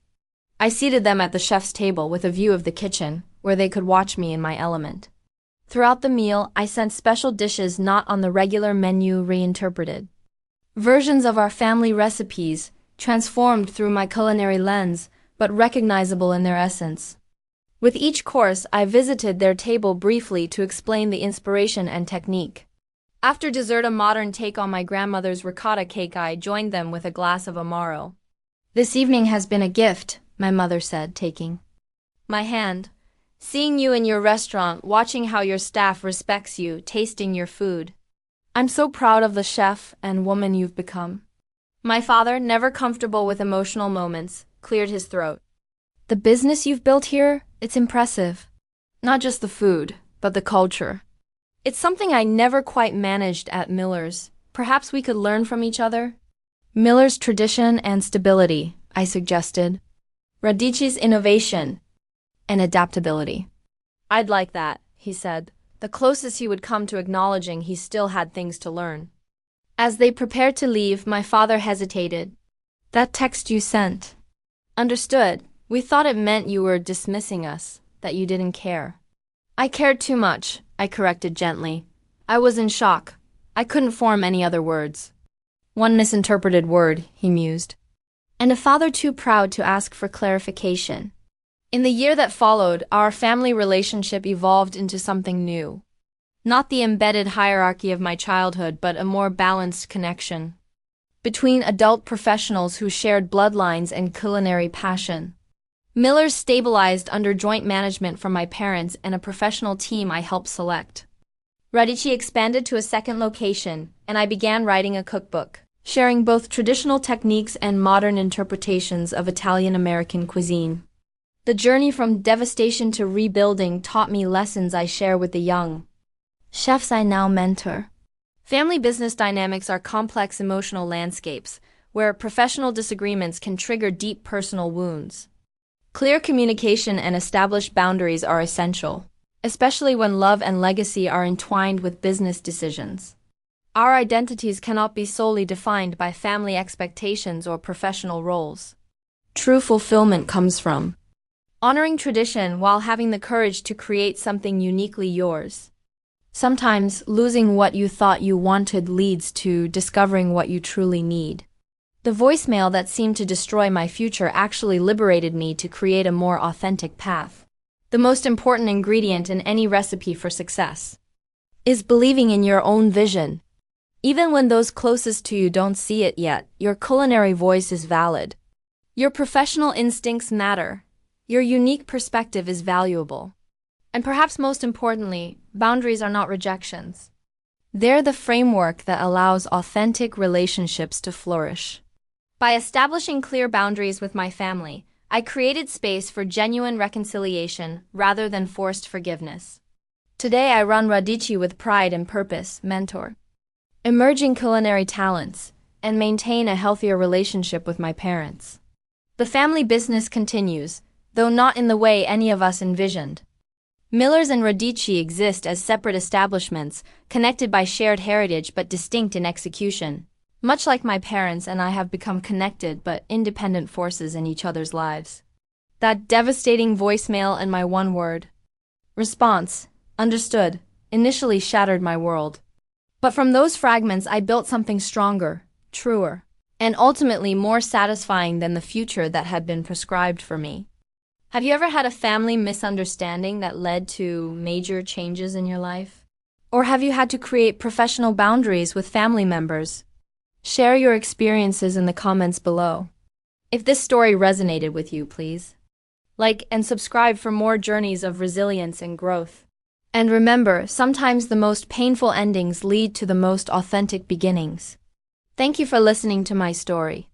I seated them at the chef's table with a view of the kitchen, where they could watch me in my element. Throughout the meal, I sent special dishes not on the regular menu reinterpreted. Versions of our family recipes, transformed through my culinary lens, but recognizable in their essence. With each course, I visited their table briefly to explain the inspiration and technique. After dessert, a modern take on my grandmother's ricotta cake, I joined them with a glass of Amaro. "This evening has been a gift," my mother said, taking my hand. "Seeing you in your restaurant, watching how your staff respects you, tasting your food. I'm so proud of the chef and woman you've become." My father, never comfortable with emotional moments, cleared his throat. "The business you've built here, it's impressive. Not just the food, but the culture. It's something I never quite managed at Miller's. Perhaps we could learn from each other?" "Miller's tradition and stability," I suggested. "Radici's innovation and adaptability." "I'd like that," he said, the closest he would come to acknowledging he still had things to learn. As they prepared to leave, my father hesitated. "That text you sent." "Understood. We thought it meant you were dismissing us, that you didn't care." "I cared too much," I corrected gently. "I was in shock. I couldn't form any other words." "One misinterpreted word," he mused. "And a father too proud to ask for clarification." In the year that followed, our family relationship evolved into something new. Not the embedded hierarchy of my childhood, but a more balanced connection between adult professionals who shared bloodlines and culinary passion. Miller's stabilized under joint management from my parents and a professional team I helped select. Radici expanded to a second location, and I began writing a cookbook, sharing both traditional techniques and modern interpretations of Italian-American cuisine. The journey from devastation to rebuilding taught me lessons I share with the young chefs I now mentor. Family business dynamics are complex emotional landscapes, where professional disagreements can trigger deep personal wounds. Clear communication and established boundaries are essential, especially when love and legacy are entwined with business decisions. Our identities cannot be solely defined by family expectations or professional roles. True fulfillment comes from honoring tradition while having the courage to create something uniquely yours. Sometimes losing what you thought you wanted leads to discovering what you truly need. The voicemail that seemed to destroy my future actually liberated me to create a more authentic path. The most important ingredient in any recipe for success is believing in your own vision. Even when those closest to you don't see it yet, your culinary voice is valid. Your professional instincts matter. Your unique perspective is valuable. And perhaps most importantly, boundaries are not rejections. They're the framework that allows authentic relationships to flourish. By establishing clear boundaries with my family, I created space for genuine reconciliation rather than forced forgiveness. Today I run Radici with pride and purpose, mentor emerging culinary talents, and maintain a healthier relationship with my parents. The family business continues, though not in the way any of us envisioned. Miller's and Radici exist as separate establishments, connected by shared heritage but distinct in execution. Much like my parents and I have become connected but independent forces in each other's lives. That devastating voicemail and my one word response, understood, initially shattered my world. But from those fragments I built something stronger, truer, and ultimately more satisfying than the future that had been prescribed for me. Have you ever had a family misunderstanding that led to major changes in your life? Or have you had to create professional boundaries with family members? Share your experiences in the comments below. If this story resonated with you, please like and subscribe for more journeys of resilience and growth. And remember, sometimes the most painful endings lead to the most authentic beginnings. Thank you for listening to my story.